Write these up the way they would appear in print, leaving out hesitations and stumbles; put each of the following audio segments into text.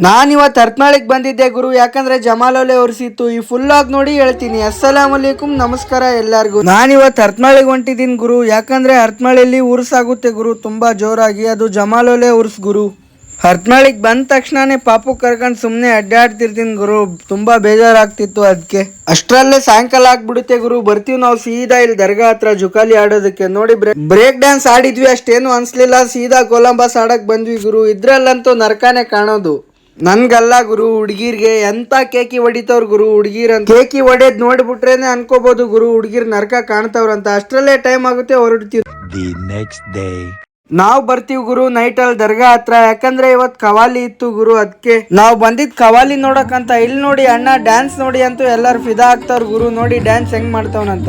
ನಾನಿವತ್ತು ಹರತ್ನಾಳಿಗೆ ಬಂದಿದ್ದೆ ಗುರು, ಯಾಕಂದ್ರೆ ಜಮಾಲೋಲೆ ಉರ್ಸಿತ್ತು. ಈ ಫುಲ್ ಆಗಿ ನೋಡಿ ಹೇಳ್ತೀನಿ. ಅಸ್ಸಲಾಂ ಅಲೈಕುಂ, ನಮಸ್ಕಾರ ಎಲ್ಲರಿಗೂ. ನಾನಿವತ್ತು ಹರತ್ನಾಳಿಗೆ ಹೊಂಟಿದ್ದೀನಿ ಗುರು, ಯಾಕಂದ್ರೆ ಹರತ್ನಾಳಿಯಲ್ಲಿ ಉರ್ಸಾಗುತ್ತೆ ಗುರು, ತುಂಬಾ ಜೋರಾಗಿ. ಅದು ಜಮಾಲೋಲೆ ಉರ್ಸ್ ಗುರು. ಹರತ್ನಾಳಿಗೆ ಬಂದ ತಕ್ಷಣನೇ ಪಾಪು ಕರ್ಕೊಂಡು ಸುಮ್ಮನೆ ಅಡ್ಡಾಡ್ತಿರ್ತೀನಿ ಗುರು, ತುಂಬಾ ಬೇಜಾರಾಗ್ತಿತ್ತು ಅದಕ್ಕೆ. ಅಷ್ಟರಲ್ಲೇ ಸಾಯಂಕಾಲ ಆಗ್ಬಿಡುತ್ತೆ ಗುರು. ಬರ್ತೀವಿ ನಾವು ಸೀದಾ ಇಲ್ಲಿ ದರ್ಗಾ ಹತ್ರ ಜುಕಾಲಿ ಆಡೋದಕ್ಕೆ. ನೋಡಿ ಬ್ರೇಕ್ ಡ್ಯಾನ್ಸ್ ಆಡಿದ್ವಿ, ಅಷ್ಟೇನು ಅನ್ಸ್ಲಿಲ್ಲ. ಸೀದಾ ಕೊಲಂಬಸ್ ಆಡಕ್ ಬಂದ್ವಿ ಗುರು. ಇದ್ರಲ್ಲಂತೂ ನರ್ಕಾನೇ ಕಾಣೋದು. ನನ್ಗಲ್ಲ ಗುರು, ಹುಡ್ಗಿರ್ಗೆ ಎಂತ ಕೇಕಿ ಹೊಡಿತವ್ರ ಗುರು. ಹುಡ್ಗಿರಂತ ಕೇಕಿ ಹೊಡೆದ್ ನೋಡ್ಬಿಟ್ರೇನೆ ಅನ್ಕೋಬಹುದು ಗುರು ಹುಡ್ಗಿರ್ ನರ್ಕ ಕಾಣ್ತವ್ರಂತ. ಅಷ್ಟ್ರಲ್ಲೇ ಟೈಮ್ ಆಗುತ್ತೆ, ಹೊರಡ್ತೀವಿ. ನಾವ್ ಬರ್ತೀವಿ ಗುರು ನೈಟ್ ಅಲ್ಲಿ ದರ್ಗಾ ಹತ್ರ, ಯಾಕಂದ್ರೆ ಇವತ್ ಕವಾಲಿ ಇತ್ತು ಗುರು. ಅದಕ್ಕೆ ನಾವ್ ಬಂದಿದ್ ಕವಾಲಿ ನೋಡಕಂತ. ಇಲ್ಲಿ ನೋಡಿ ಅಣ್ಣ ಡ್ಯಾನ್ಸ್ ನೋಡಿ ಅಂತೂ ಎಲ್ಲಾರು ಫಿದಾ ಆಗ್ತಾವ್ರ ಗುರು. ನೋಡಿ ಡ್ಯಾನ್ಸ್ ಹೆಂಗ್ ಮಾಡ್ತಾವನಂತ.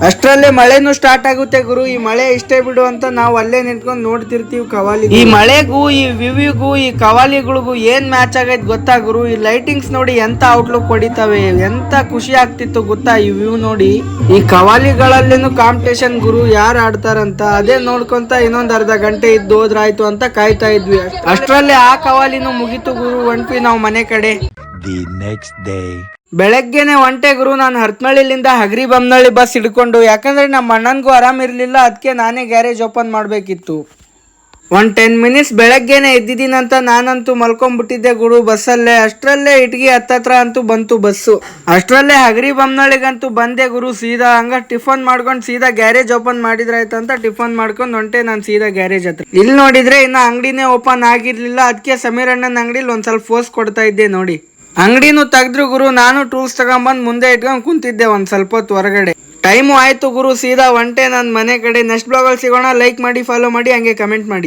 ಅಷ್ಟರಲ್ಲೇ ಮಳೆನೂ ಸ್ಟಾರ್ಟ್ ಆಗುತ್ತೆ ಗುರು. ಈ ಮಳೆ ಇಷ್ಟೇ ಬಿಡು ಅಂತ ನಾವು ಅಲ್ಲೇ ನಿಂತ್ಕೊಂಡು ನೋಡ್ತಿರ್ತೀವಿ ಕವಾಲಿ. ಈ ಮಳೆಗೂ ಈ ವ್ಯೂವಿಗೂ ಈ ಕವಾಲಿಗಳಿಗೂ ಏನ್ ಮ್ಯಾಚ್ ಆಗೈತ್ ಗೊತ್ತಾ ಗುರು. ಈ ಲೈಟಿಂಗ್ಸ್ ನೋಡಿ ಎಂತ ಔಟ್ಲುಕ್ ಹೊಡಿತಾವೆ, ಎಂತ ಖುಷಿ ಆಗ್ತಿತ್ತು ಗೊತ್ತಾ ಈ ವ್ಯೂ ನೋಡಿ. ಈ ಕವಾಲಿಗಳಲ್ಲೇನು ಕಾಂಪಿಟೇಷನ್ ಗುರು, ಯಾರು ಆಡ್ತಾರಂತ. ಅದೇ ನೋಡ್ಕೊಂತ ಇನ್ನೊಂದ್ ಅರ್ಧ ಗಂಟೆ ಇದ್ದು ಹೋದ್ರಾಯ್ತು ಅಂತ ಕಾಯ್ತಾ ಇದ್ವಿ. ಅಷ್ಟರಲ್ಲೇ ಆ ಕವಾಲಿನೂ ಮುಗೀತು ಗುರು. ಹೊಂಟ್ವಿ ನಾವು ಮನೆ ಕಡೆ. ಬೆಳಗ್ಗೆನೆ ಒಂಟೆ ಗುರು ನಾನು ಹರತ್ನಳ್ಳಿಲಿಂದ ಹಗರಿ ಬೊಮ್ಮನಹಳ್ಳಿ ಬಸ್ ಹಿಡ್ಕೊಂಡು. ಯಾಕಂದ್ರೆ ನಮ್ಮ ಅಣ್ಣನ್ಗೂ ಆರಾಮ್ ಇರ್ಲಿಲ್ಲ, ಅದಕ್ಕೆ ನಾನೇ ಗ್ಯಾರೇಜ್ ಓಪನ್ ಮಾಡ್ಬೇಕಿತ್ತು. 10 ಮಿನಿಟ್ಸ್ ಬೆಳಗ್ಗೆನೆ ಎದ್ದಿದ್ದೀನಂತ ನಾನಂತೂ ಮಲ್ಕೊಂಡ್ಬಿಟ್ಟಿದ್ದೆ ಗುರು ಬಸ್ಸಲ್ಲೇ. ಅಷ್ಟರಲ್ಲೇ ಇಟ್ಗಿ ಹತ್ತತ್ರ ಅಂತೂ ಬಂತು ಬಸ್ಸು. ಅಷ್ಟರಲ್ಲೇ ಹಗರಿ ಬೊಮ್ಮನಹಳ್ಳಿಗಂತೂ ಬಂದೆ ಗುರು ಸೀದಾ. ಹಂಗ ಟಿಫನ್ ಮಾಡ್ಕೊಂಡು ಸೀದಾ ಗ್ಯಾರೇಜ್ ಓಪನ್ ಮಾಡಿದ್ರಾಯ್ತಂತ ಟಿಫನ್ ಮಾಡ್ಕೊಂಡು ಹೊಂಟೆ ನಾನು ಸೀದಾ ಗ್ಯಾರೇಜ್ ಹತ್ರ. ಇಲ್ಲಿ ನೋಡಿದ್ರೆ ಇನ್ನ ಅಂಗಡಿನೇ ಓಪನ್ ಆಗಿರ್ಲಿಲ್ಲ, ಅದಕ್ಕೆ ಸಮೀರ್ ಅಣ್ಣನ ಅಂಗಡಿಲಿ ಒಂದ್ ಸ್ವಲ್ಪ ಫೋರ್ಸ್ ಕೊಡ್ತಾ ಇದ್ದೆ ನೋಡಿ. ಅಂಗಡಿನೂ ತೆಗ್ದ್ರು ಗುರು. ನಾನು ಟೂಲ್ಸ್ ತಗೊಂಬಂದ್ ಮುಂದೆ ಇಟ್ಕೊಂಡು ಕುಂತಿದ್ದೆ ಒಂದ್ ಸ್ವಲ್ಪ ಹೊತ್ತು ಹೊರಗಡೆ. ಟೈಮು ಆಯ್ತು ಗುರು, ಸೀದಾ ಒಂಟೆ ನನ್ನ ಮನೆ ಕಡೆ. ನೆಕ್ಸ್ಟ್ ಬ್ಲಾಗಲ್ಲಿ ಸಿಗೋಣ. ಲೈಕ್ ಮಾಡಿ, ಫಾಲೋ ಮಾಡಿ, ಹಂಗೆ ಕಮೆಂಟ್ ಮಾಡಿ.